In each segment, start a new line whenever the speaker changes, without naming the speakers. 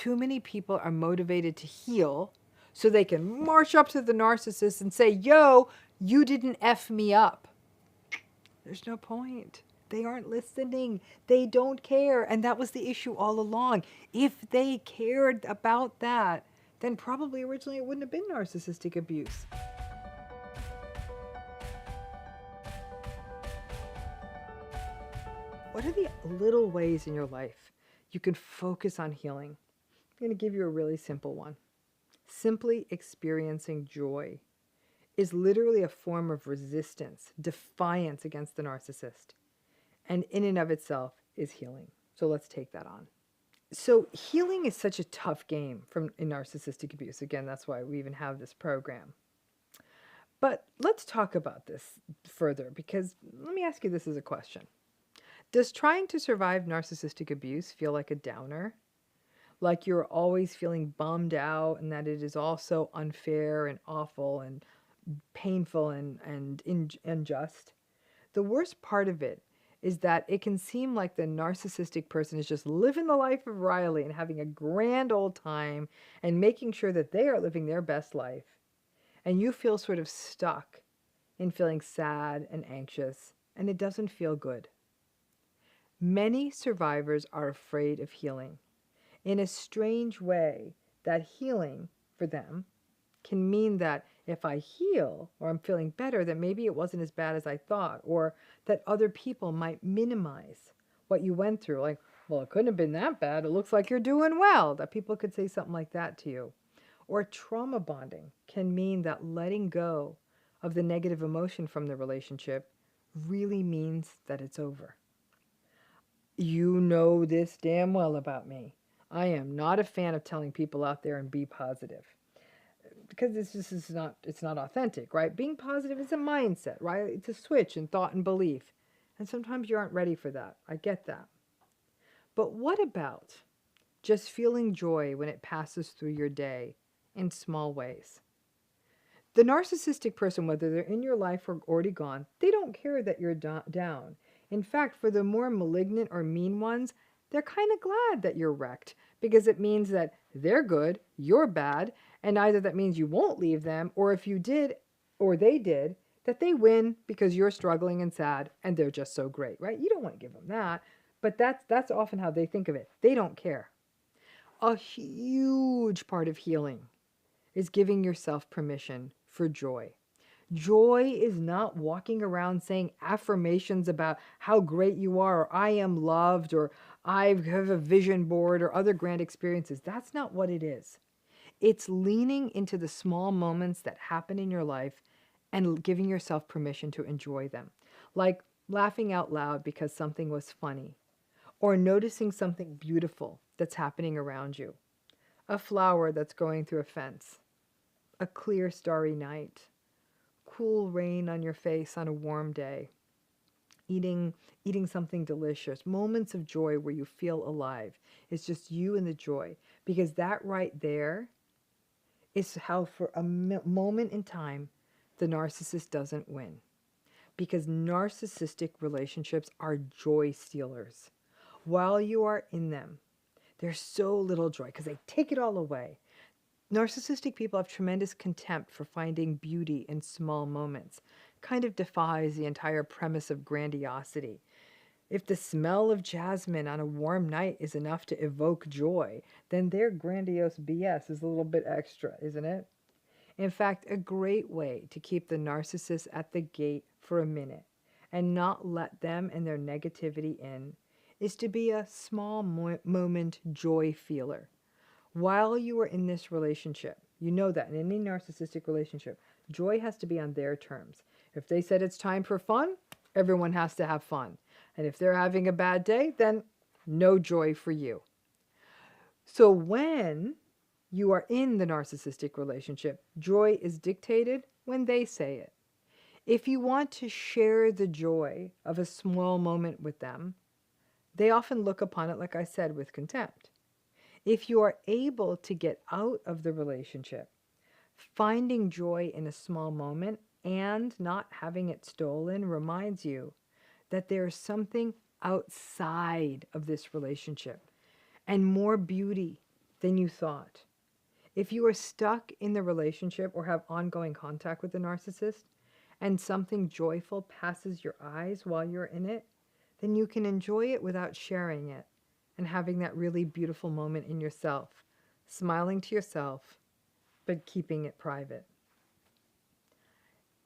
too many people are motivated to heal so they can march up to the narcissist and say, yo, you didn't F me up. There's no point. They aren't listening. They don't care. And that was the issue all along. If they cared about that, then probably originally it wouldn't have been narcissistic abuse. What are the little ways in your life you can focus on healing? I'm going to give you a really simple one. Simply experiencing joy is literally a form of resistance, defiance against the narcissist, and in and of itself is healing. So let's take that on. So healing is such a tough game in narcissistic abuse. Again, that's why we even have this program. But let's talk about this further, because let me ask you this as a question. Does trying to survive narcissistic abuse feel like a downer? Like you're always feeling bummed out and that it is all so unfair and awful and painful and unjust? The worst part of it is that it can seem like the narcissistic person is just living the life of Riley and having a grand old time and making sure that they are living their best life. And you feel sort of stuck in feeling sad and anxious, and it doesn't feel good. Many survivors are afraid of healing. In a strange way, that healing for them can mean that if I heal or I'm feeling better, then maybe it wasn't as bad as I thought, or that other people might minimize what you went through. Like, well, it couldn't have been that bad. It looks like you're doing well. That people could say something like that to you. Or trauma bonding can mean that letting go of the negative emotion from the relationship really means that it's over. You know this damn well about me. I am not a fan of telling people out there and be positive, because it's not authentic, right? Being positive is a mindset, right? It's a switch in thought and belief. And sometimes you aren't ready for that. I get that. But what about just feeling joy when it passes through your day in small ways? The narcissistic person, whether they're in your life or already gone, they don't care that you're down. In fact, for the more malignant or mean ones, they're kind of glad that you're wrecked, because it means that they're good, you're bad, and either that means you won't leave them, or if you did, or they did, that they win because you're struggling and sad, and they're just so great, right? You don't want to give them that, but that's often how they think of it. They don't care. A huge part of healing is giving yourself permission for joy. Joy is not walking around saying affirmations about how great you are, or I am loved, or I have a vision board, or other grand experiences. That's not what it is. It's leaning into the small moments that happen in your life and giving yourself permission to enjoy them. Like laughing out loud because something was funny, or noticing something beautiful that's happening around you. A flower that's going through a fence, a clear starry night, cool rain on your face on a warm day, eating something delicious, moments of joy where you feel alive. It's just you and the joy, because that right there is how for a moment in time the narcissist doesn't win, because narcissistic relationships are joy stealers. While you are in them, there's so little joy because they take it all away. Narcissistic people have tremendous contempt for finding beauty in small moments. Kind of defies the entire premise of grandiosity. If the smell of jasmine on a warm night is enough to evoke joy, then their grandiose BS is a little bit extra, isn't it? In fact, a great way to keep the narcissist at the gate for a minute and not let them and their negativity in is to be a small moment joy feeler. While you are in this relationship, you know that in any narcissistic relationship, joy has to be on their terms. If they said it's time for fun, everyone has to have fun. And if they're having a bad day, then no joy for you. So when you are in the narcissistic relationship, joy is dictated when they say it. If you want to share the joy of a small moment with them, they often look upon it, like I said, with contempt. If you are able to get out of the relationship, finding joy in a small moment and not having it stolen reminds you that there is something outside of this relationship and more beauty than you thought. If you are stuck in the relationship or have ongoing contact with the narcissist and something joyful passes your eyes while you're in it, then you can enjoy it without sharing it and having that really beautiful moment in yourself, smiling to yourself, but keeping it private.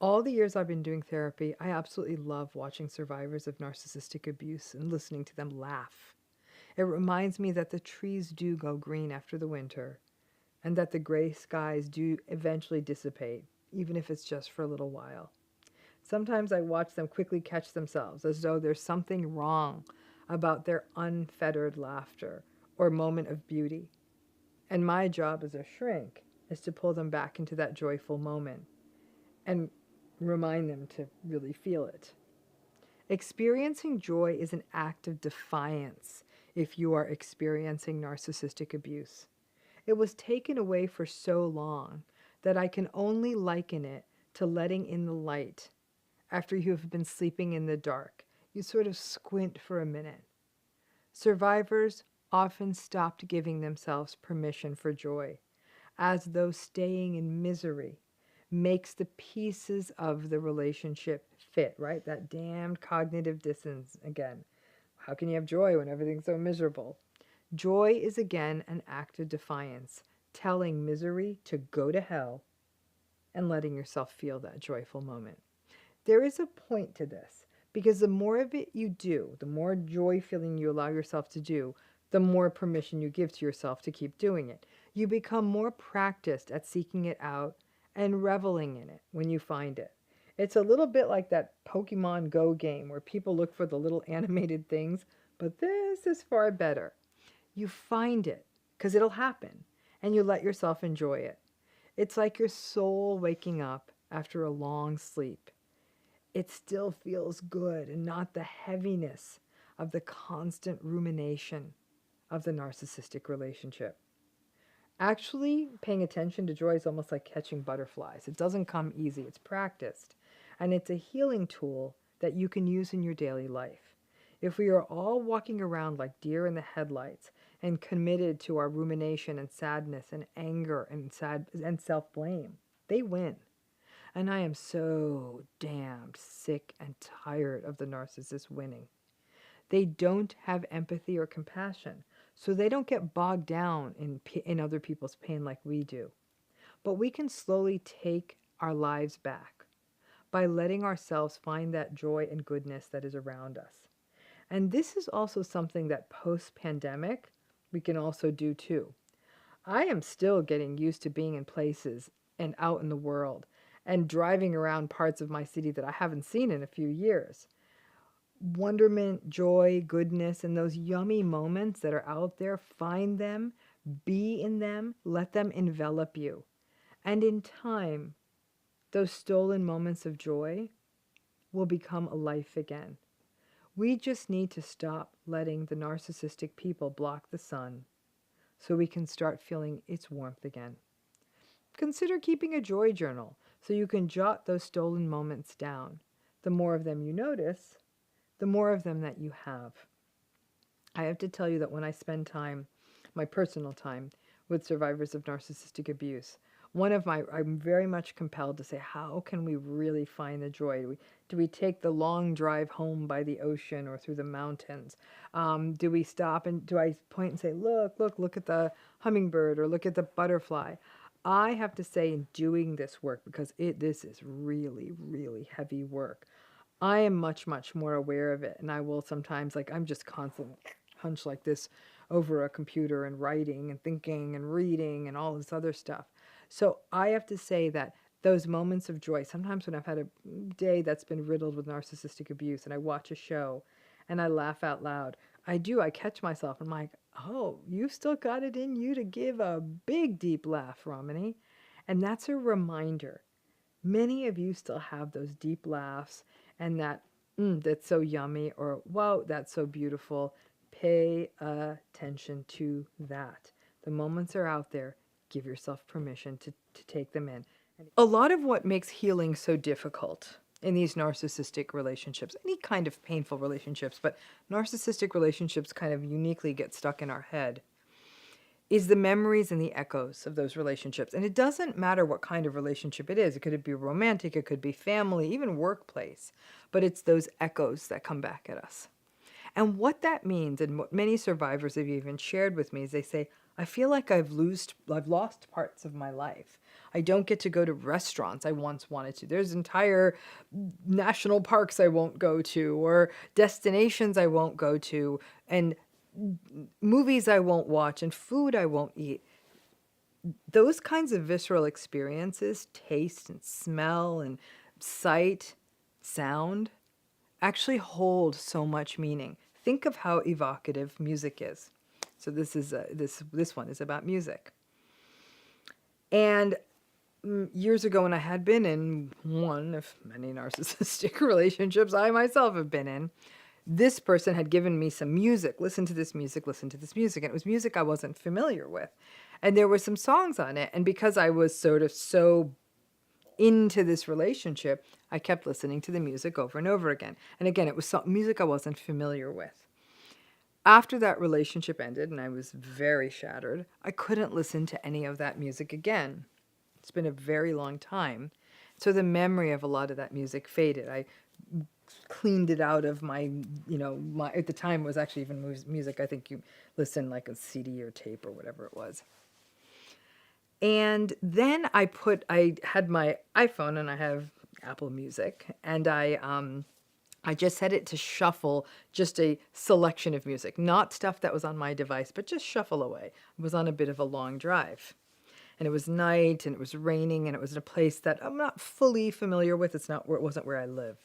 All the years I've been doing therapy, I absolutely love watching survivors of narcissistic abuse and listening to them laugh. It reminds me that the trees do go green after the winter, and that the gray skies do eventually dissipate, even if it's just for a little while. Sometimes I watch them quickly catch themselves, as though there's something wrong about their unfettered laughter or moment of beauty. And my job as a shrink is to pull them back into that joyful moment and remind them to really feel it. Experiencing joy is an act of defiance if you are experiencing narcissistic abuse. It was taken away for so long that I can only liken it to letting in the light after you have been sleeping in the dark. You sort of squint for a minute. Survivors often stopped giving themselves permission for joy, as though staying in misery makes the pieces of the relationship fit, right? That damned cognitive dissonance again. How can you have joy when everything's so miserable? Joy is again an act of defiance, telling misery to go to hell and letting yourself feel that joyful moment. There is a point to this, because the more of it you do, the more joy feeling you allow yourself to do, the more permission you give to yourself to keep doing it. You become more practiced at seeking it out and reveling in it when you find it. It's a little bit like that Pokemon Go game where people look for the little animated things, but this is far better. You find it because it'll happen, and you let yourself enjoy it. It's like your soul waking up after a long sleep. It still feels good and not the heaviness of the constant rumination of the narcissistic relationship. Actually, paying attention to joy is almost like catching butterflies. It doesn't come easy. It's practiced. And it's a healing tool that you can use in your daily life. If we are all walking around like deer in the headlights and committed to our rumination and sadness and anger and self-blame, they win. And I am so damned sick and tired of the narcissist winning. They don't have empathy or compassion, so they don't get bogged down in other people's pain like we do. But we can slowly take our lives back by letting ourselves find that joy and goodness that is around us. And this is also something that post-pandemic we can also do too. I am still getting used to being in places and out in the world and driving around parts of my city that I haven't seen in a few years. Wonderment, joy, goodness, and those yummy moments that are out there, find them, be in them, let them envelop you. And in time, those stolen moments of joy will become a life again. We just need to stop letting the narcissistic people block the sun so we can start feeling its warmth again. Consider keeping a joy journal so you can jot those stolen moments down. The more of them you notice, the more of them that you have. I have to tell you that when I spend time, my personal time, with survivors of narcissistic abuse, I'm very much compelled to say, how can we really find the joy? Do we take the long drive home by the ocean or through the mountains? Do we stop and do I point and say, look at the hummingbird or look at the butterfly? I have to say, in doing this work, because this is really, really heavy work, I am much, much more aware of it. And I will sometimes, I'm just constantly hunched like this over a computer and writing and thinking and reading and all this other stuff. So I have to say that those moments of joy, sometimes when I've had a day that's been riddled with narcissistic abuse and I watch a show and I laugh out loud, I catch myself and I'm like, oh, you've still got it in you to give a big, deep laugh, Ramani. And that's a reminder. Many of you still have those deep laughs and that, that's so yummy, or wow, that's so beautiful. Pay attention to that. The moments are out there. Give yourself permission to take them in. A lot of what makes healing so difficult in these narcissistic relationships, any kind of painful relationships, but narcissistic relationships kind of uniquely get stuck in our head, is the memories and the echoes of those relationships. And it doesn't matter what kind of relationship it is. It could be romantic, it could be family, even workplace. But it's those echoes that come back at us. And what that means, and what many survivors have even shared with me, is they say, I feel like I've lost parts of my life. I don't get to go to restaurants I once wanted to. There's entire national parks I won't go to, or destinations I won't go to, and movies I won't watch, and food I won't eat. Those kinds of visceral experiences, taste and smell and sight, sound, actually hold so much meaning. Think of how evocative music is. So this is this one is about music. And years ago, when I had been in one of many narcissistic relationships I myself have been in, this person had given me some music. Listen to this music, listen to this music. And it was music I wasn't familiar with. And there were some songs on it. And because I was sort of so into this relationship, I kept listening to the music over and over again. And again, it was music I wasn't familiar with. After that relationship ended and I was very shattered, I couldn't listen to any of that music again. It's been a very long time. So the memory of a lot of that music faded. I cleaned it out of my, at the time it was actually even music I think you listen like a CD or tape or whatever it was. And then I had my iPhone and I have Apple Music, and I just set it to shuffle just a selection of music, not stuff that was on my device, but just shuffle away. I was on a bit of a long drive. And it was night and it was raining and it was in a place that I'm not fully familiar with. It wasn't where I live.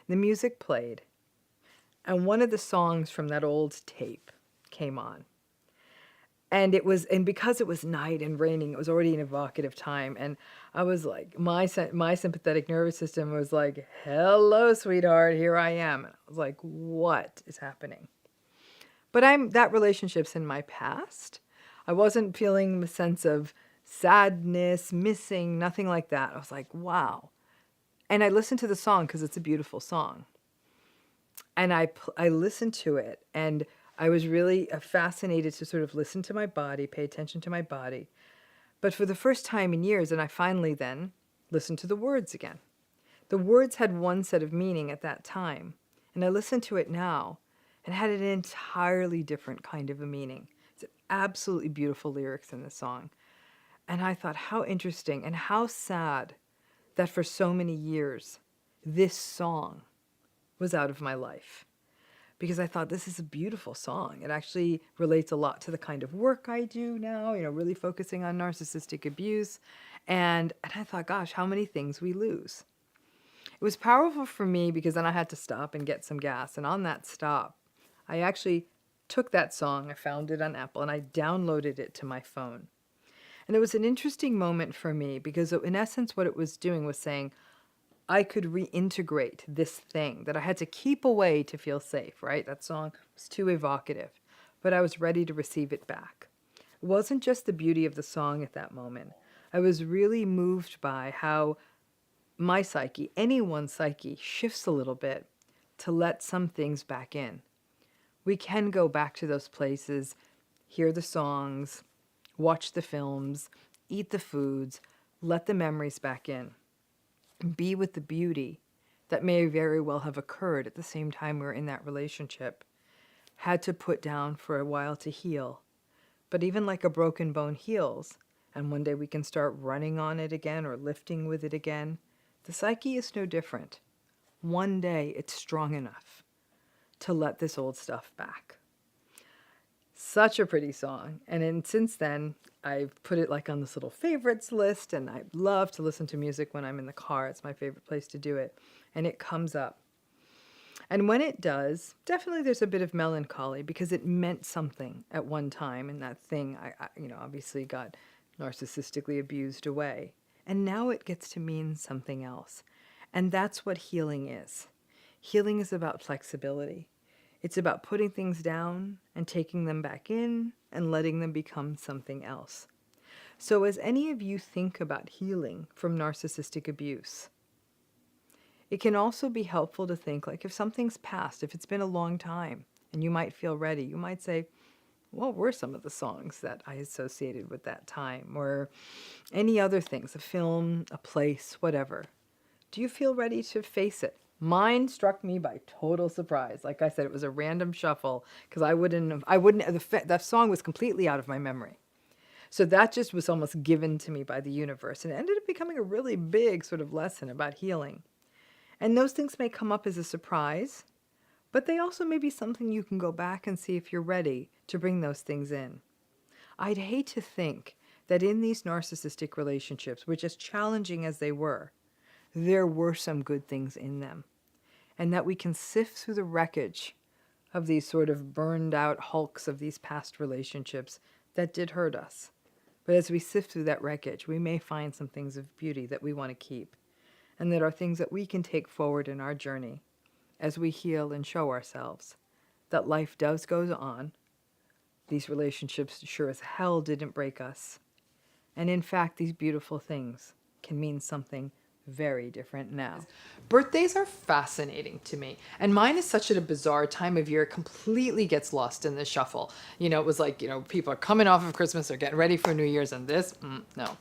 The music played, and one of the songs from that old tape came on. And because it was night and raining, it was already an evocative time. And I was like, my sympathetic nervous system was like, hello, sweetheart, here I am. And I was like, what is happening? But that relationship's in my past. I wasn't feeling the sense of sadness, missing, nothing like that. I was like, wow. And I listened to the song because it's a beautiful song. And I listened to it, and I was really fascinated to sort of listen to my body, pay attention to my body. But for the first time in years, and I finally then listened to the words again. The words had one set of meaning at that time, and I listened to it now, and it had an entirely different kind of a meaning. It's absolutely beautiful lyrics in the song. And I thought, how interesting and how sad that for so many years, this song was out of my life. Because I thought, this is a beautiful song. It actually relates a lot to the kind of work I do now, really focusing on narcissistic abuse. And I thought, gosh, how many things we lose. It was powerful for me because then I had to stop and get some gas. And on that stop, I actually took that song, I found it on Apple, and I downloaded it to my phone. And it was an interesting moment for me because in essence what it was doing was saying I could reintegrate this thing that I had to keep away to feel safe, right? That song was too evocative, but I was ready to receive it back. It wasn't just the beauty of the song at that moment. I was really moved by how my psyche, anyone's psyche, shifts a little bit to let some things back in. We can go back to those places, hear the songs, watch the films, eat the foods, let the memories back in. Be with the beauty that may very well have occurred at the same time we were in that relationship. Had to put down for a while to heal. But even like a broken bone heals, and one day we can start running on it again or lifting with it again, the psyche is no different. One day it's strong enough to let this old stuff back. Such a pretty song. And then since then, I've put it like on this little favorites list, and I love to listen to music when I'm in the car. It's my favorite place to do it. And it comes up. And when it does, definitely there's a bit of melancholy because it meant something at one time, and that thing I obviously got narcissistically abused away. And now it gets to mean something else. And that's what healing is. Healing is about flexibility. It's about putting things down and taking them back in and letting them become something else. So as any of you think about healing from narcissistic abuse, it can also be helpful to think like if something's passed, if it's been a long time and you might feel ready, you might say, What were some of the songs that I associated with that time, or any other things, a film, a place, whatever? Do you feel ready to face it? Mine struck me by total surprise. Like I said, it was a random shuffle because that song was completely out of my memory. So that just was almost given to me by the universe, and it ended up becoming a really big sort of lesson about healing. And those things may come up as a surprise, but they also may be something you can go back and see if you're ready to bring those things in. I'd hate to think that in these narcissistic relationships, which as challenging as they were, there were some good things in them, and that we can sift through the wreckage of these sort of burned out hulks of these past relationships that did hurt us. But as we sift through that wreckage, we may find some things of beauty that we want to keep, and that are things that we can take forward in our journey as we heal and show ourselves that life does go on. These relationships sure as hell didn't break us. And in fact, these beautiful things can mean something very different now. Birthdays are fascinating to me. And mine is such a bizarre time of year. It completely gets lost in the shuffle. You know, it was like, people are coming off of Christmas, they're getting ready for New Year's, and this, no.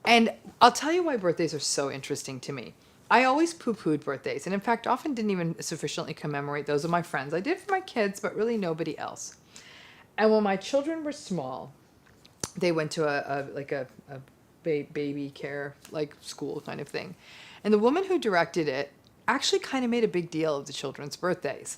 And I'll tell you why birthdays are so interesting to me. I always poo-pooed birthdays, and in fact, often didn't even sufficiently commemorate those of my friends. I did for my kids, but really nobody else. And when my children were small, they went to a baby care, like school kind of thing. And the woman who directed it actually kind of made a big deal of the children's birthdays.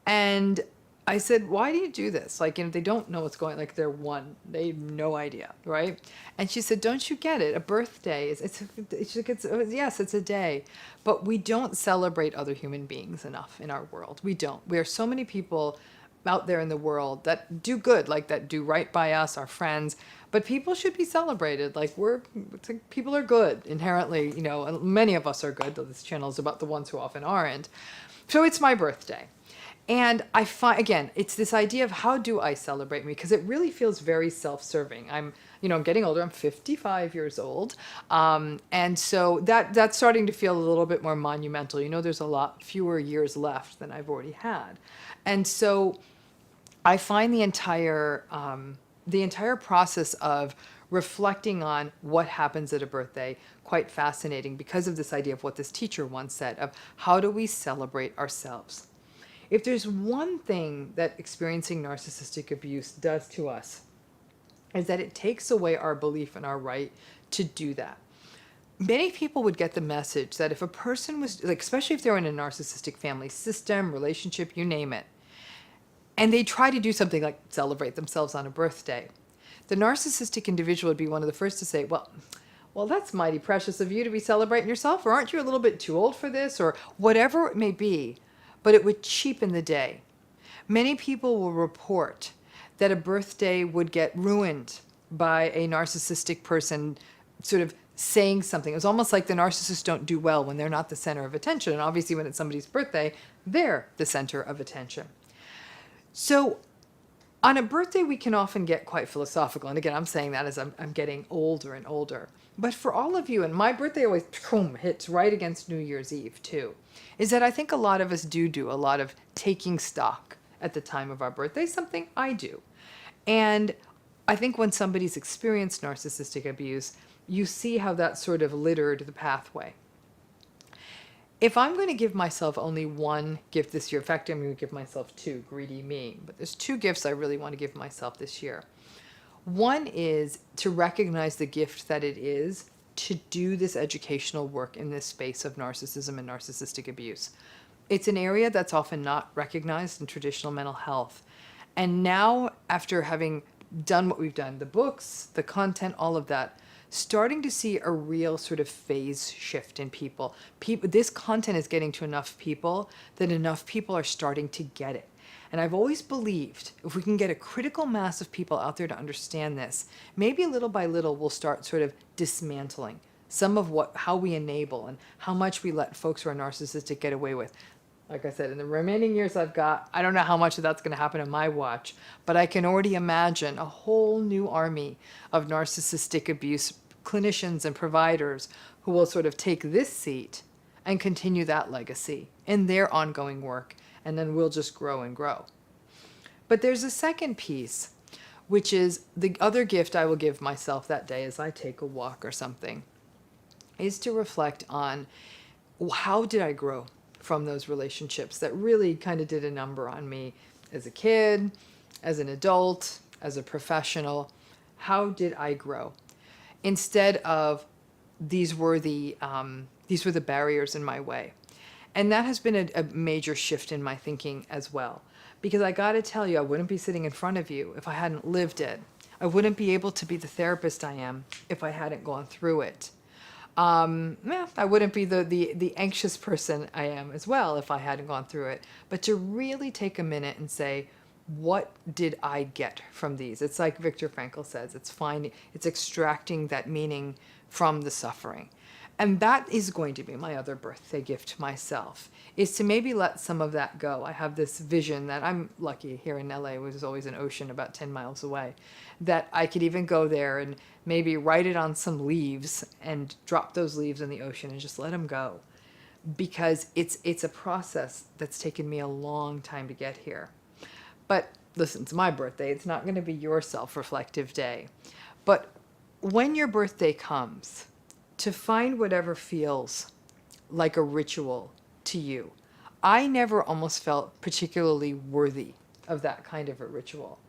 And I said, why do you do this? Like, they don't know what's going, like they're one, they have no idea, right? And she said, don't you get it? A birthday yes, it's a day, but we don't celebrate other human beings enough in our world. We don't. We are so many people out there in the world that do good, like that do right by us, our friends, but people should be celebrated. Like people are good inherently, many of us are good, though this channel is about the ones who often aren't. So it's my birthday. And I find, again, it's this idea of how do I celebrate me? Because it really feels very self-serving. I'm getting older. I'm 55 years old. And so that's starting to feel a little bit more monumental. There's a lot fewer years left than I've already had. And so I find the entire process of reflecting on what happens at a birthday quite fascinating because of this idea of what this teacher once said of how do we celebrate ourselves? If there's one thing that experiencing narcissistic abuse does to us, is that it takes away our belief in our right to do that. Many people would get the message that if a person was, like, especially if they're in a narcissistic family system, relationship, you name it, and they try to do something like celebrate themselves on a birthday, the narcissistic individual would be one of the first to say, well, that's mighty precious of you to be celebrating yourself, or aren't you a little bit too old for this, or whatever it may be. But it would cheapen the day. Many people will report that a birthday would get ruined by a narcissistic person sort of saying something. It was almost like the narcissists don't do well when they're not the center of attention. And obviously when it's somebody's birthday, they're the center of attention. So on a birthday, we can often get quite philosophical. And again, I'm saying that as I'm getting older and older. But for all of you, and my birthday always hits right against New Year's Eve too, is that I think a lot of us do a lot of taking stock at the time of our birthday, something I do. And I think when somebody's experienced narcissistic abuse, you see how that sort of littered the pathway. If I'm going to give myself only one gift this year, in fact, I'm going to give myself two, greedy me, but there's two gifts I really want to give myself this year. One is to recognize the gift that it is to do this educational work in this space of narcissism and narcissistic abuse. It's an area that's often not recognized in traditional mental health. And now, after having done what we've done, the books, the content, all of that, starting to see a real sort of phase shift in people. This content is getting to enough people that enough people are starting to get it. And I've always believed if we can get a critical mass of people out there to understand this, maybe little by little we'll start sort of dismantling some of how we enable and how much we let folks who are narcissistic get away with. Like I said, in the remaining years I've got, I don't know how much of that's going to happen in my watch, but I can already imagine a whole new army of narcissistic abuse clinicians and providers who will sort of take this seat and continue that legacy in their ongoing work, and then we'll just grow and grow. But there's a second piece, which is the other gift I will give myself that day as I take a walk or something, is to reflect on how did I grow from those relationships that really kind of did a number on me as a kid, as an adult, as a professional. How did I grow? Instead of these were the barriers in my way. And that has been a major shift in my thinking as well. Because I got to tell you, I wouldn't be sitting in front of you if I hadn't lived it. I wouldn't be able to be the therapist I am if I hadn't gone through it. I wouldn't be the anxious person I am as well if I hadn't gone through it. But to really take a minute and say, what did I get from these? It's like Viktor Frankl says, it's extracting that meaning from the suffering. And that is going to be my other birthday gift to myself, is to maybe let some of that go. I have this vision that I'm lucky here in LA, there's always an ocean about 10 miles away, that I could even go there and maybe write it on some leaves and drop those leaves in the ocean and just let them go. Because it's a process that's taken me a long time to get here. But listen, it's my birthday. It's not going to be your self-reflective day. But when your birthday comes, to find whatever feels like a ritual to you. I never almost felt particularly worthy of that kind of a ritual.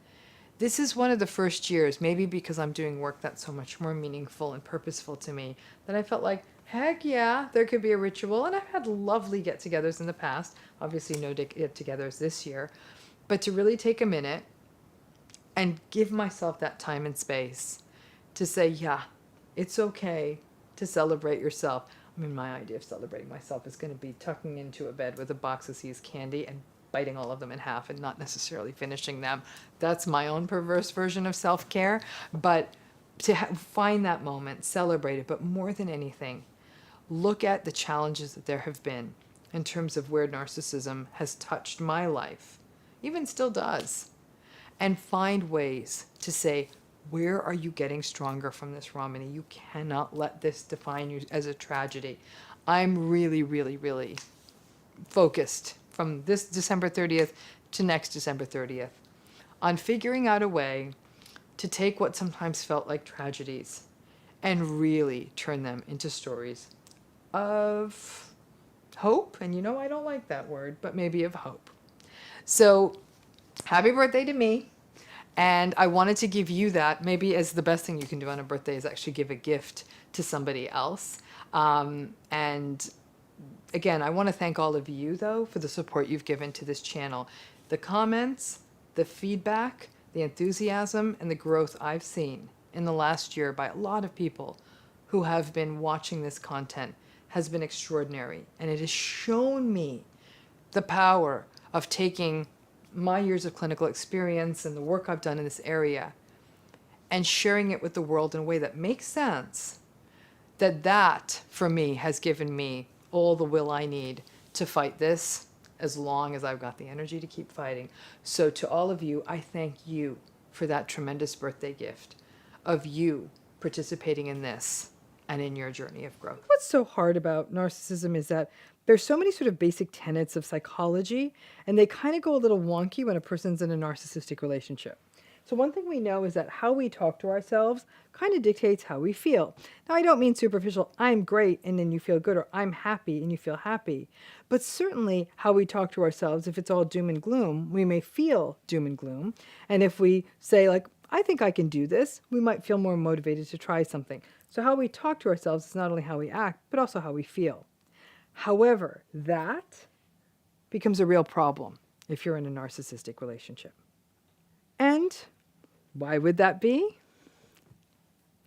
This is one of the first years, maybe because I'm doing work that's so much more meaningful and purposeful to me, that I felt like, heck yeah, there could be a ritual. And I've had lovely get-togethers in the past. Obviously no get-togethers this year. But to really take a minute and give myself that time and space to say, yeah, it's okay to celebrate yourself. I mean, my idea of celebrating myself is going to be tucking into a bed with a box of See's candy and biting all of them in half and not necessarily finishing them. That's my own perverse version of self-care. But to find that moment, celebrate it. But more than anything, look at the challenges that there have been in terms of where narcissism has touched my life, even still does, and find ways to say, where are you getting stronger from this, Ramani? You cannot let this define you as a tragedy. I'm really, really, really focused from this December 30th to next December 30th on figuring out a way to take what sometimes felt like tragedies and really turn them into stories of hope. And you know, I don't like that word, but maybe of hope. So happy birthday to me. And I wanted to give you that, maybe as the best thing you can do on a birthday is actually give a gift to somebody else. And again, I want to thank all of you, though, for the support you've given to this channel. The comments, the feedback, the enthusiasm, and the growth I've seen in the last year by a lot of people who have been watching this content has been extraordinary. And it has shown me the power of taking my years of clinical experience and the work I've done in this area and sharing it with the world in a way that makes sense, that for me has given me all the will I need to fight this as long as I've got the energy to keep fighting. So to all of you, I thank you for that tremendous birthday gift of you participating in this and in your journey of growth. What's so hard about narcissism is that there's so many sort of basic tenets of psychology, and they kind of go a little wonky when a person's in a narcissistic relationship. So one thing we know is that how we talk to ourselves kind of dictates how we feel. Now, I don't mean superficial, I'm great, and then you feel good, or I'm happy, and you feel happy. But certainly how we talk to ourselves, if it's all doom and gloom, we may feel doom and gloom. And if we say, like, I think I can do this, we might feel more motivated to try something. So how we talk to ourselves is not only how we act, but also how we feel. However, that becomes a real problem if you're in a narcissistic relationship. And why would that be?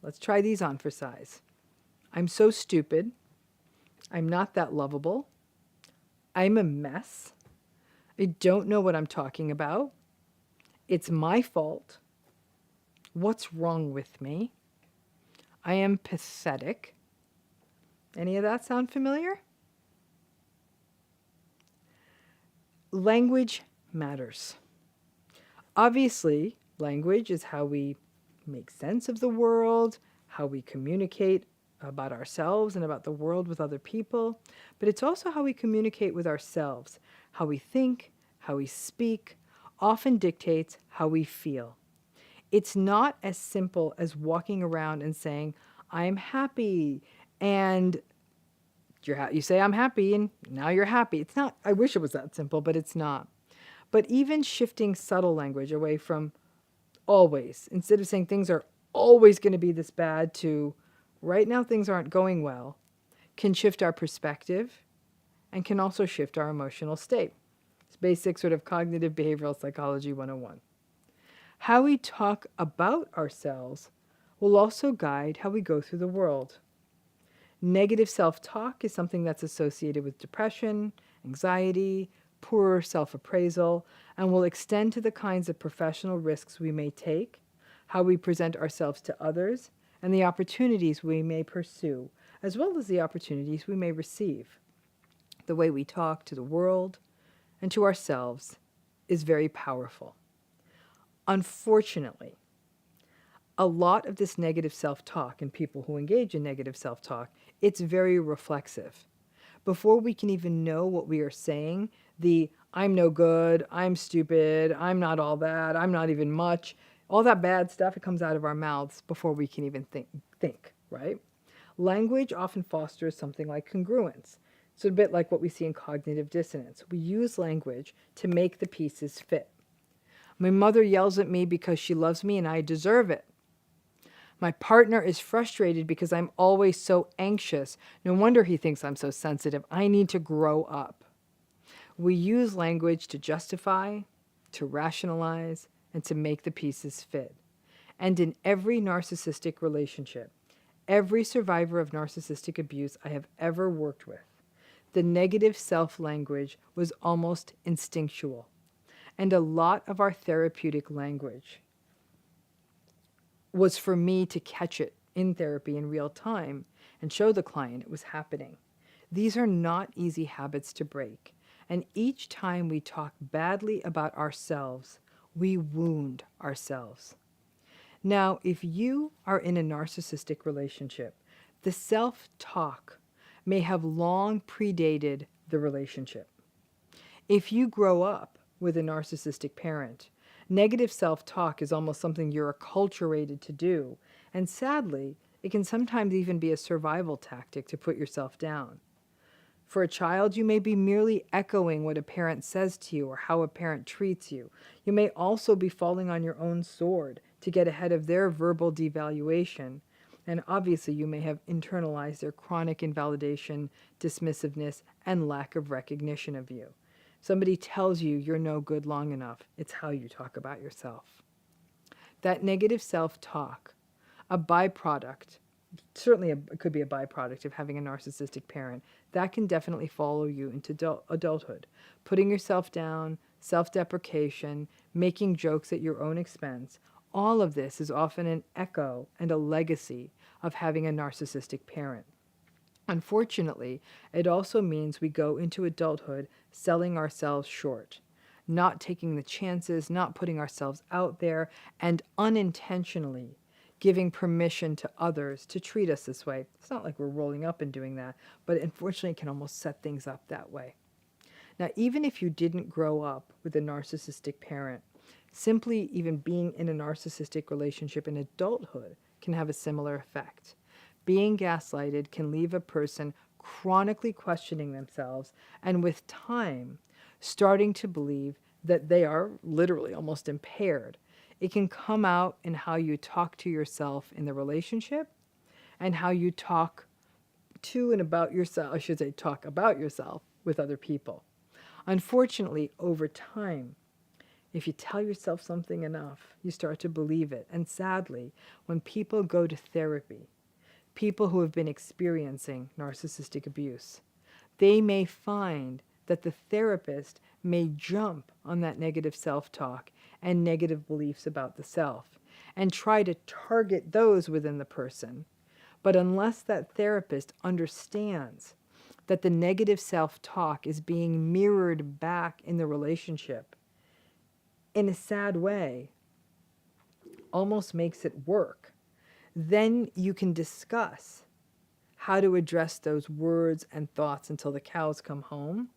Let's try these on for size. I'm so stupid. I'm not that lovable. I'm a mess. I don't know what I'm talking about. It's my fault. What's wrong with me? I am pathetic. Any of that sound familiar? Language matters. Obviously, language is how we make sense of the world, how we communicate about ourselves and about the world with other people, but it's also how we communicate with ourselves, how we think, how we speak. often dictates how we feel. It's not as simple as walking around and saying, I'm happy, and you say, I'm happy, and now you're happy. It's not, I wish it was that simple, but it's not. But even shifting subtle language away from always, instead of saying things are always going to be this bad to right now things aren't going well, can shift our perspective and can also shift our emotional state. It's basic sort of cognitive behavioral psychology 101. How we talk about ourselves will also guide how we go through the world. Negative self-talk is something that's associated with depression, anxiety, poor self-appraisal, and will extend to the kinds of professional risks we may take, how we present ourselves to others, and the opportunities we may pursue, as well as the opportunities we may receive. The way we talk to the world and to ourselves is very powerful. Unfortunately, a lot of this negative self-talk and people who engage in negative self-talk, it's very reflexive. Before we can even know what we are saying, the I'm no good, I'm stupid, I'm not all that, I'm not even much, all that bad stuff, it comes out of our mouths before we can even think, right? Language often fosters something like congruence. It's a bit like what we see in cognitive dissonance. We use language to make the pieces fit. My mother yells at me because she loves me and I deserve it. My partner is frustrated because I'm always so anxious. No wonder he thinks I'm so sensitive. I need to grow up. We use language to justify, to rationalize, and to make the pieces fit. And in every narcissistic relationship, every survivor of narcissistic abuse I have ever worked with, the negative self-language was almost instinctual. And a lot of our therapeutic language was for me to catch it in therapy in real time and show the client it was happening. These are not easy habits to break. And each time we talk badly about ourselves, we wound ourselves. Now, if you are in a narcissistic relationship, the self-talk may have long predated the relationship. If you grow up with a narcissistic parent, negative self-talk is almost something you're acculturated to do, and sadly, it can sometimes even be a survival tactic to put yourself down. For a child, you may be merely echoing what a parent says to you or how a parent treats you. You may also be falling on your own sword to get ahead of their verbal devaluation, and obviously you may have internalized their chronic invalidation, dismissiveness, and lack of recognition of you. Somebody tells you you're no good long enough. It's how you talk about yourself. That negative self-talk, a byproduct, certainly it could be a byproduct of having a narcissistic parent, that can definitely follow you into adulthood. Putting yourself down, self-deprecation, making jokes at your own expense, all of this is often an echo and a legacy of having a narcissistic parent. Unfortunately, it also means we go into adulthood selling ourselves short, not taking the chances, not putting ourselves out there, and unintentionally giving permission to others to treat us this way. It's not like we're rolling up and doing that, but unfortunately it can almost set things up that way. Now, even if you didn't grow up with a narcissistic parent, simply even being in a narcissistic relationship in adulthood can have a similar effect. Being gaslighted can leave a person chronically questioning themselves and with time starting to believe that they are literally almost impaired. It can come out in how you talk to yourself in the relationship and how you talk to and about yourself, I should say talk about yourself with other people. Unfortunately, over time, if you tell yourself something enough, you start to believe it. And sadly, when people go to therapy, people who have been experiencing narcissistic abuse, they may find that the therapist may jump on that negative self-talk and negative beliefs about the self and try to target those within the person. But unless that therapist understands that the negative self-talk is being mirrored back in the relationship in a sad way, almost makes it work, then you can discuss how to address those words and thoughts until the cows come home.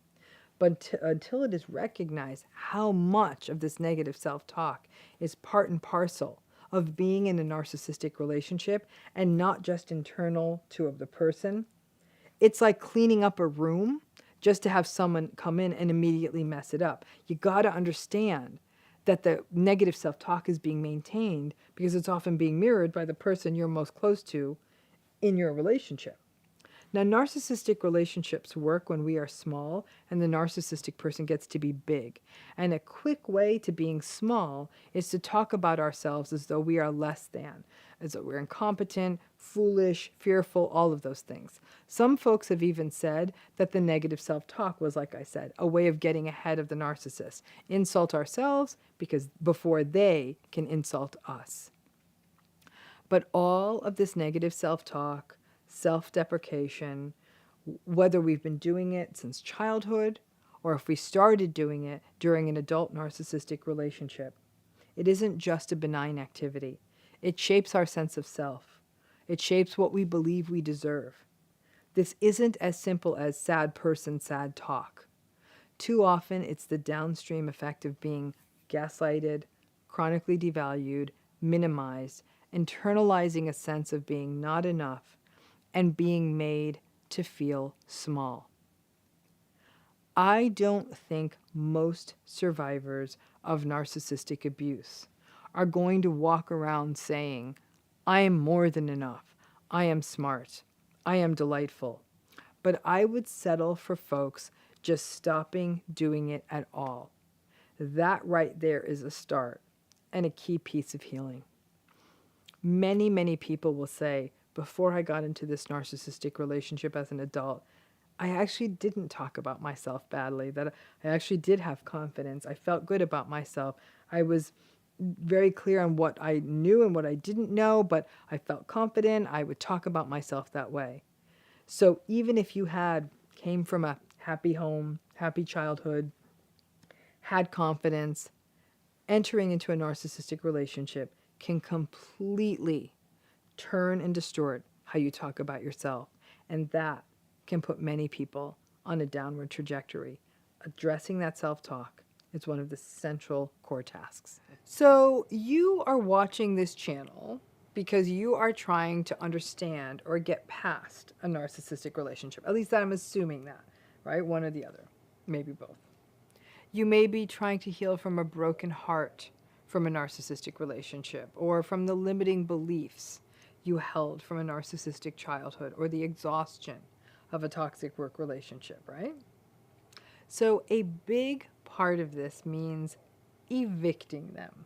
But until it is recognized how much of this negative self-talk is part and parcel of being in a narcissistic relationship and not just internal to of the person, it's like cleaning up a room just to have someone come in and immediately mess it up. You got to understand that the negative self-talk is being maintained because it's often being mirrored by the person you're most close to in your relationship. Now, narcissistic relationships work when we are small and the narcissistic person gets to be big. And a quick way to being small is to talk about ourselves as though we are less than, as though we're incompetent, foolish, fearful, all of those things. Some folks have even said that the negative self-talk was, like I said, a way of getting ahead of the narcissist. Insult ourselves because before they can insult us. But all of this negative self-talk, self-deprecation, whether we've been doing it since childhood or if we started doing it during an adult narcissistic relationship, it isn't just a benign activity. It shapes our sense of self. It shapes what we believe we deserve. This isn't as simple as sad person, sad talk. Too often, it's the downstream effect of being gaslighted, chronically devalued, minimized, internalizing a sense of being not enough, and being made to feel small. I don't think most survivors of narcissistic abuse are going to walk around saying, I am more than enough, I am smart, I am delightful. But I would settle for folks just stopping doing it at all. That right there is a start and a key piece of healing. Many, many people will say, before I got into this narcissistic relationship as an adult, I actually didn't talk about myself badly, that I actually did have confidence. I felt good about myself. I was very clear on what I knew and what I didn't know, but I felt confident. I would talk about myself that way. So even if you came from a happy home, happy childhood, had confidence, entering into a narcissistic relationship can completely turn and distort how you talk about yourself. And that can put many people on a downward trajectory. Addressing that self-talk is one of the central core tasks. So you are watching this channel because you are trying to understand or get past a narcissistic relationship. At least I'm assuming that, right? One or the other, maybe both. You may be trying to heal from a broken heart from a narcissistic relationship, or from the limiting beliefs you held from a narcissistic childhood, or the exhaustion of a toxic work relationship, right? So a big part of this means evicting them.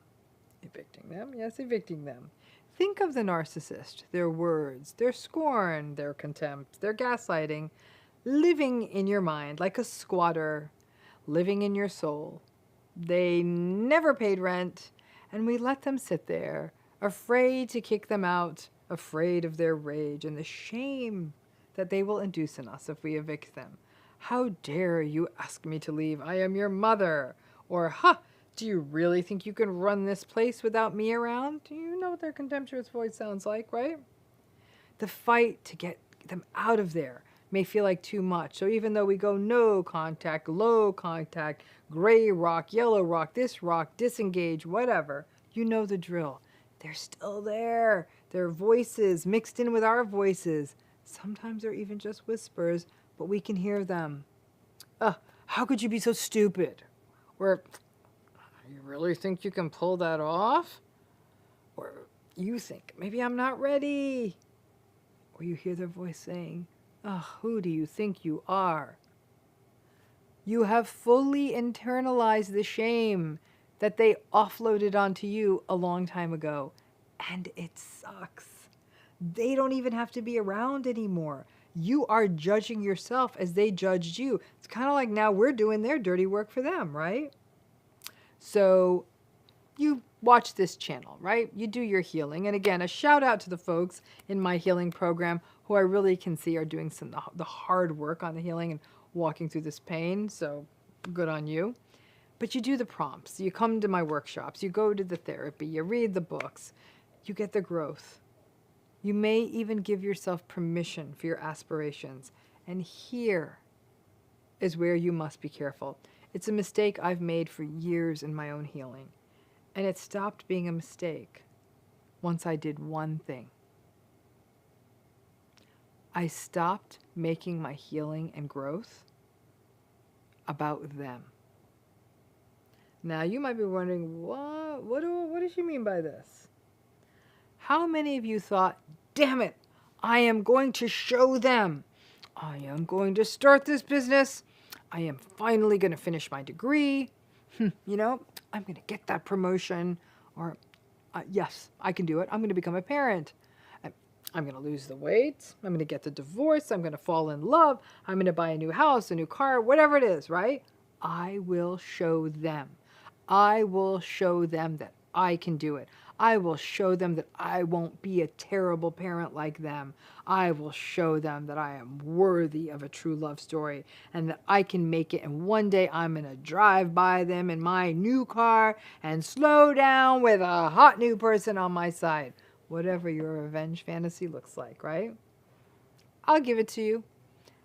Evicting them? Yes, evicting them. Think of the narcissist, their words, their scorn, their contempt, their gaslighting, living in your mind like a squatter, living in your soul. They never paid rent, and we let them sit there, afraid to kick them out, afraid of their rage and the shame that they will induce in us if we evict them. How dare you ask me to leave? I am your mother. Or, do you really think you can run this place without me around? Do you know what their contemptuous voice sounds like, right? The fight to get them out of there may feel like too much. So even though we go no contact, low contact, gray rock, yellow rock, this rock, disengage, whatever, you know the drill. They're still there. Their voices mixed in with our voices. Sometimes they're even just whispers, but we can hear them. How could you be so stupid? Or, you really think you can pull that off? Or you think, maybe I'm not ready. Or you hear their voice saying, who do you think you are? You have fully internalized the shame that they offloaded onto you a long time ago. And it sucks. They don't even have to be around anymore. You are judging yourself as they judged you. It's kind of like now we're doing their dirty work for them, right? So you watch this channel, right? You do your healing. And again, a shout out to the folks in my healing program who I really can see are doing the hard work on the healing and walking through this pain. So good on you. But you do the prompts. You come to my workshops. You go to the therapy. You read the books. You get the growth. You may even give yourself permission for your aspirations. And here is where you must be careful. It's a mistake I've made for years in my own healing. And it stopped being a mistake once I did one thing. I stopped making my healing and growth about them. Now, you might be wondering, what does she mean by this? How many of you thought, damn it, I am going to show them. I am going to start this business. I am finally going to finish my degree. I'm going to get that promotion. Or, yes, I can do it. I'm going to become a parent. I'm going to lose the weight. I'm going to get the divorce. I'm going to fall in love. I'm going to buy a new house, a new car, whatever it is, right? I will show them. I will show them that I can do it. I will show them that I won't be a terrible parent like them. I will show them that I am worthy of a true love story and that I can make it. And one day I'm going to drive by them in my new car and slow down with a hot new person on my side. Whatever your revenge fantasy looks like, right? I'll give it to you.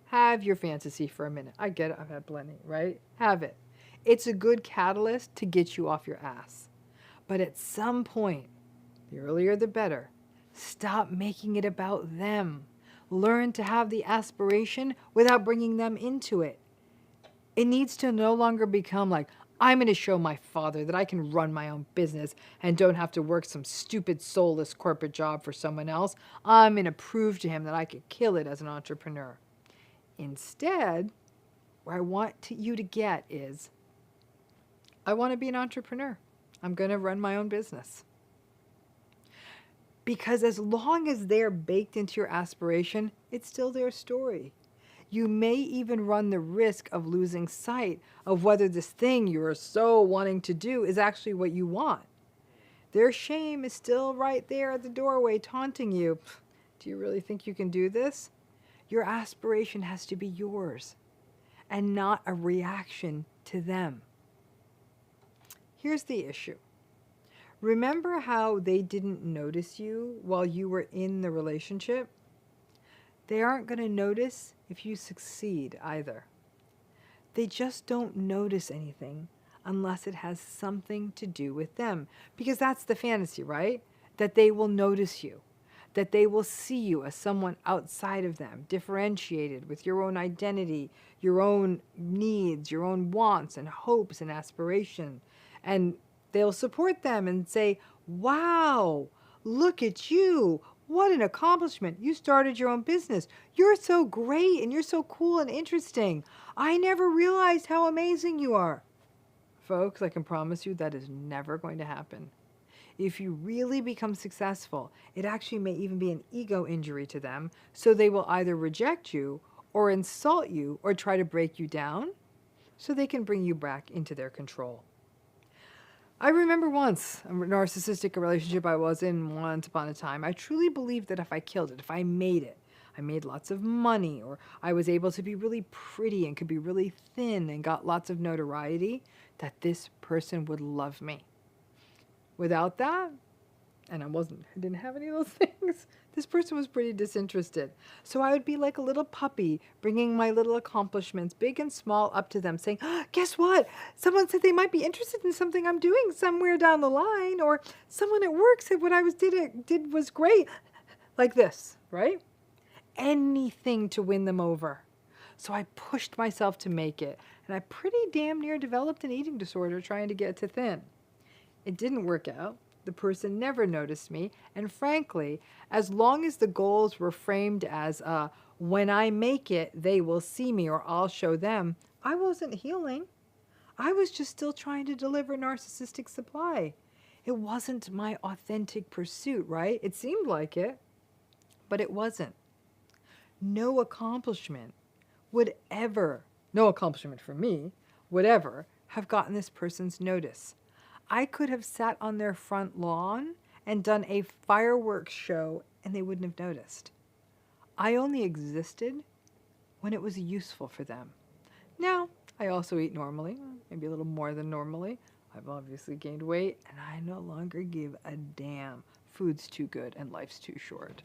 Have your fantasy for a minute. I get it. I've had plenty, right? Have it. It's a good catalyst to get you off your ass. But at some point, the earlier the better, stop making it about them. Learn to have the aspiration without bringing them into it. It needs to no longer become like, I'm going to show my father that I can run my own business and don't have to work some stupid, soulless corporate job for someone else. I'm going to prove to him that I could kill it as an entrepreneur. Instead, where I want you to get is, I want to be an entrepreneur. I'm going to run my own business. Because as long as they're baked into your aspiration, it's still their story. You may even run the risk of losing sight of whether this thing you are so wanting to do is actually what you want. Their shame is still right there at the doorway taunting you. Do you really think you can do this? Your aspiration has to be yours and not a reaction to them. Here's the issue. Remember how they didn't notice you while you were in the relationship? They aren't going to notice if you succeed either. They just don't notice anything unless it has something to do with them. Because that's the fantasy, right? That they will notice you. That they will see you as someone outside of them, differentiated with your own identity, your own needs, your own wants and hopes and aspirations. And they'll support them and say, wow, look at you. What an accomplishment. You started your own business. You're so great and you're so cool and interesting. I never realized how amazing you are. Folks, I can promise you that is never going to happen. If you really become successful, it actually may even be an ego injury to them, so they will either reject you or insult you or try to break you down so they can bring you back into their control. I remember once a narcissistic relationship I was in once upon a time. I truly believed that if I killed it, if I made lots of money, or I was able to be really pretty and could be really thin and got lots of notoriety, that this person would love me. Without that, and I didn't have any of those things, this person was pretty disinterested. So I would be like a little puppy, bringing my little accomplishments, big and small, up to them, saying, oh, guess what? Someone said they might be interested in something I'm doing somewhere down the line, or someone at work said what I did was great. Like this, right? Anything to win them over. So I pushed myself to make it, and I pretty damn near developed an eating disorder trying to get to thin. It didn't work out. The person never noticed me, and frankly, as long as the goals were framed as, when I make it, they will see me or I'll show them, I wasn't healing. I was just still trying to deliver narcissistic supply. It wasn't my authentic pursuit, right? It seemed like it, but it wasn't. No accomplishment for me would ever have gotten this person's notice. I could have sat on their front lawn and done a fireworks show and they wouldn't have noticed. I only existed when it was useful for them. Now, I also eat normally, maybe a little more than normally. I've obviously gained weight and I no longer give a damn. Food's too good and life's too short.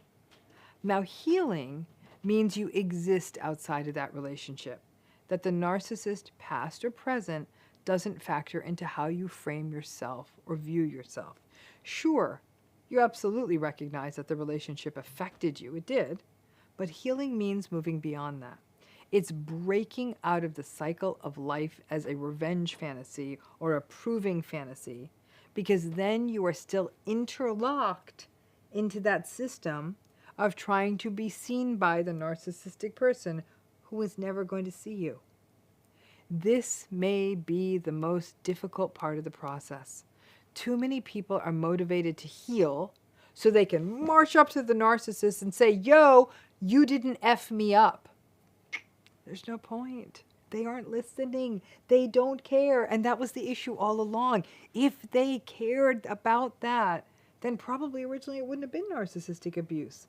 Now, healing means you exist outside of that relationship. that the narcissist, past or present, doesn't factor into how you frame yourself or view yourself. Sure, you absolutely recognize that the relationship affected you. It did. But healing means moving beyond that. It's breaking out of the cycle of life as a revenge fantasy or a proving fantasy, because then you are still interlocked into that system of trying to be seen by the narcissistic person who is never going to see you. This may be the most difficult part of the process. Too many people are motivated to heal so they can march up to the narcissist and say, yo, you didn't F me up. There's no point. They aren't listening. They don't care. And that was the issue all along. If they cared about that, then probably originally it wouldn't have been narcissistic abuse.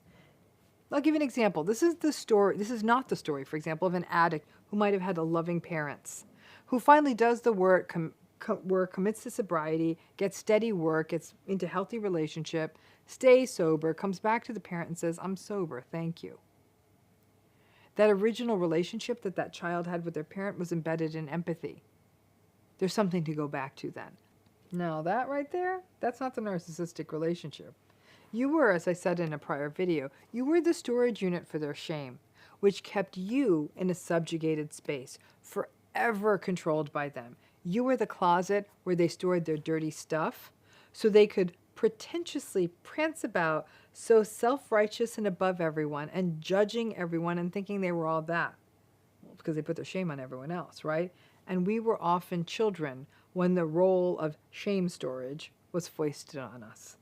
I'll give you an example. This is the story. This is not the story, for example, of an addict who might have had a loving parents, who finally does the work, commits to sobriety, gets steady work, gets into healthy relationship, stays sober, comes back to the parent and says, I'm sober, thank you. That original relationship that that child had with their parent was embedded in empathy. There's something to go back to then. Now that right there, that's not the narcissistic relationship. You were, as I said in a prior video, you were the storage unit for their shame, which kept you in a subjugated space, forever controlled by them. You were the closet where they stored their dirty stuff, so they could pretentiously prance about, so self-righteous and above everyone, and judging everyone and thinking they were all that. Well, because they put their shame on everyone else, right? And we were often children when the role of shame storage was foisted on us.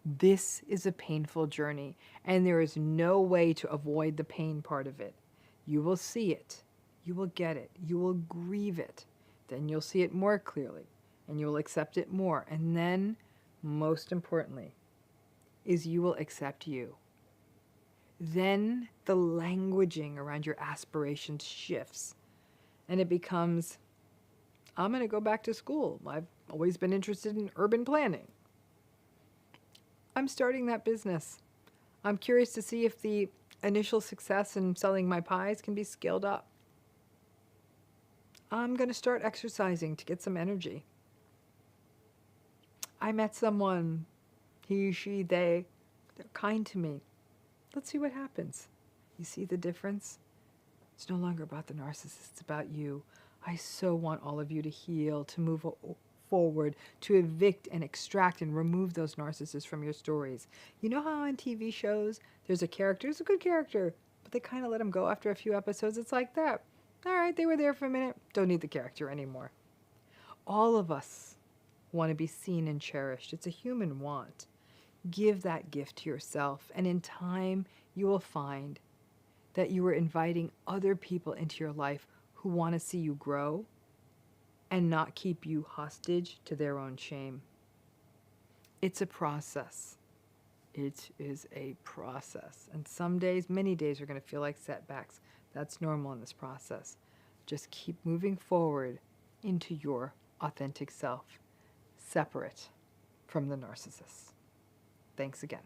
This is a painful journey, and there is no way to avoid the pain part of it. You will see it. You will get it. You will grieve it. Then you'll see it more clearly, and you will accept it more. And then, most importantly, is you will accept you. Then the languaging around your aspirations shifts, and it becomes, I'm going to go back to school. I've always been interested in urban planning. I'm starting that business. I'm curious to see if the initial success in selling my pies can be scaled up. I'm going to start exercising to get some energy. I met someone, he, she, they're kind to me. Let's see what happens. You see the difference? It's no longer about the narcissist, it's about you. I so want all of you to heal, to move forward, to evict and extract and remove those narcissists from your stories. You know how on TV shows, there's a character, it's a good character, but they kind of let him go after a few episodes. It's like that. All right, they were there for a minute, don't need the character anymore. All of us want to be seen and cherished. It's a human want. Give that gift to yourself, and in time, you will find that you are inviting other people into your life who want to see you grow and not keep you hostage to their own shame. It's a process. It is a process. And some days, many days, are going to feel like setbacks. That's normal in this process. Just keep moving forward into your authentic self, separate from the narcissist. Thanks again.